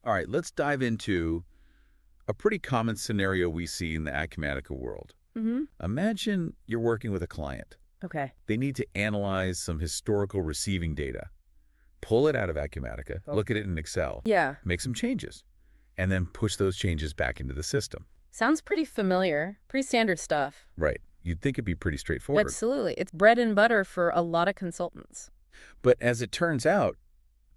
All right, let's dive into a pretty common scenario we see in the Acumatica world. Mm-hmm. Imagine you're working with a client. Okay. They need to analyze some historical receiving data, pull it out of Acumatica, Oh. look at it in Excel, Yeah. make some changes, and then push those changes back into the system. Sounds pretty familiar. Pretty standard stuff. Right. You'd think it'd be pretty straightforward. Absolutely. It's bread and butter for a lot of consultants. But as it turns out,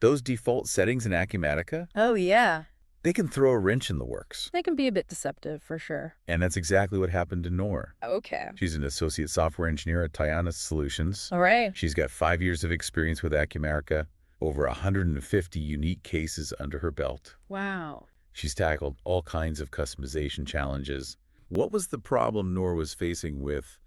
those default settings in Acumatica, Oh, yeah. they can throw a wrench in the works. They can be a bit deceptive for sure. And that's exactly what happened to Noor. Okay. She's an associate software engineer at Tiana Solutions. All right. She's got 5 years of experience with Acumatica, over 150 unique cases under her belt. Wow. She's tackled all kinds of customization challenges. What was the problem Noor was facing with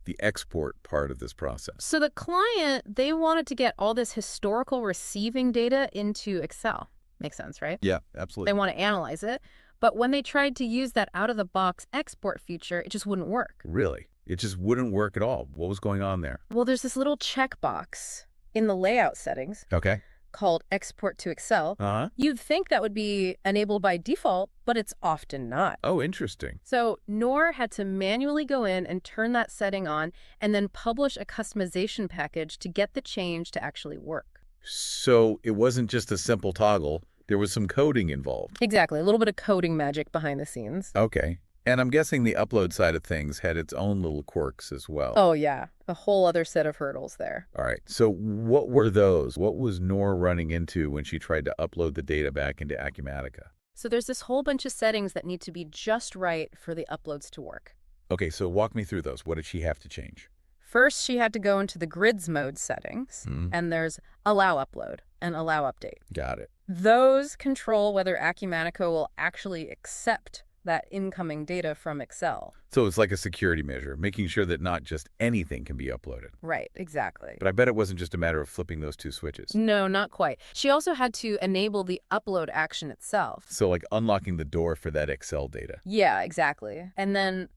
the export part of this process? So the client, they wanted to get all this historical receiving data into Excel. Makes sense, right? Yeah, They absolutely. want to analyze it. But when they tried to use that out-of-the-box export feature, it just wouldn't work. Really? It just wouldn't work at all. What was going on there? Well, there's this little checkbox in the layout settings Okay. called Export to Excel. Uh-huh. You'd think that would be enabled by default, but it's often not. Oh, interesting. So Noor had to manually go in and turn that setting on and then publish a customization package to get the change to actually work. So it wasn't just a simple toggle. There was some coding involved. Exactly. A little bit of coding magic behind the scenes. Okay. And I'm guessing the upload side of things had its own little quirks as well. Oh, yeah. A whole other set of hurdles there. All right. So what were those? What was Noor running into when she tried to upload the data back into Acumatica? So there's this whole bunch of settings that need to be just right for the uploads to work. Okay, so walk me through those. What did she have to change? First, she had to go into the grids mode settings, and there's allow upload and allow update. Got it. Those control whether Acumatica will actually accept that incoming data from Excel. So it's like a security measure, making sure that not just anything can be uploaded. Right, exactly. But I bet it wasn't just a matter of flipping those two switches. No, not quite. She also had to enable the upload action itself. So like unlocking the door for that Excel data. Yeah, exactly. And then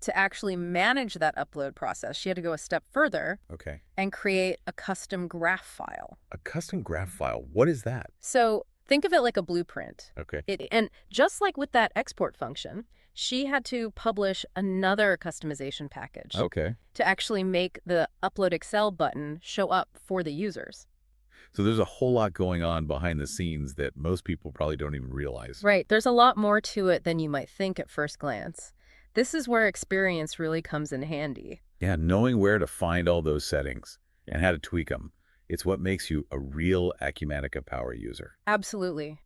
to actually manage that upload process, she had to go a step further Okay. and create a custom graph file. A custom graph file. What is that? So think of it like a blueprint. Okay. And just like with that export function, she had to publish another customization package Okay. to actually make the Upload Excel button show up for the users. So there's a whole lot going on behind the scenes that most people probably don't even realize. Right. There's a lot more to it than you might think at first glance. This is where experience really comes in handy. Yeah, knowing where to find all those settings and how to tweak them. It's what makes you a real Acumatica power user. Absolutely.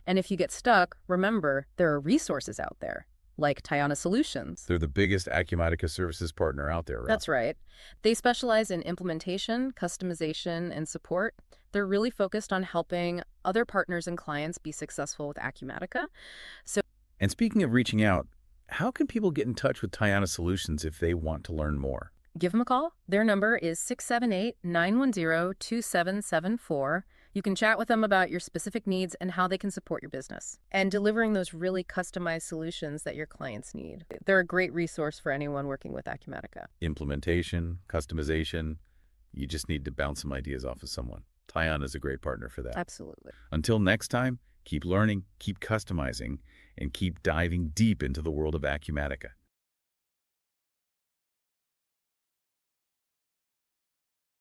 And if you get stuck, remember, there are resources out there, like Tiana Solutions. They're the biggest Acumatica services partner out there, right? That's right. They specialize in implementation, customization, and support. They're really focused on helping other partners and clients be successful with Acumatica. And speaking of reaching out, how can people get in touch with Tiana Solutions if they want to learn more? Give them a call. Their number is 678-910-2774. You can chat with them about your specific needs and how they can support your business and delivering those really customized solutions that your clients need. They're a great resource for anyone working with Acumatica. Implementation, customization, you just need to bounce some ideas off of someone. Tiana is a great partner for that. Absolutely. Until next time, keep learning, keep customizing, and keep diving deep into the world of Acumatica.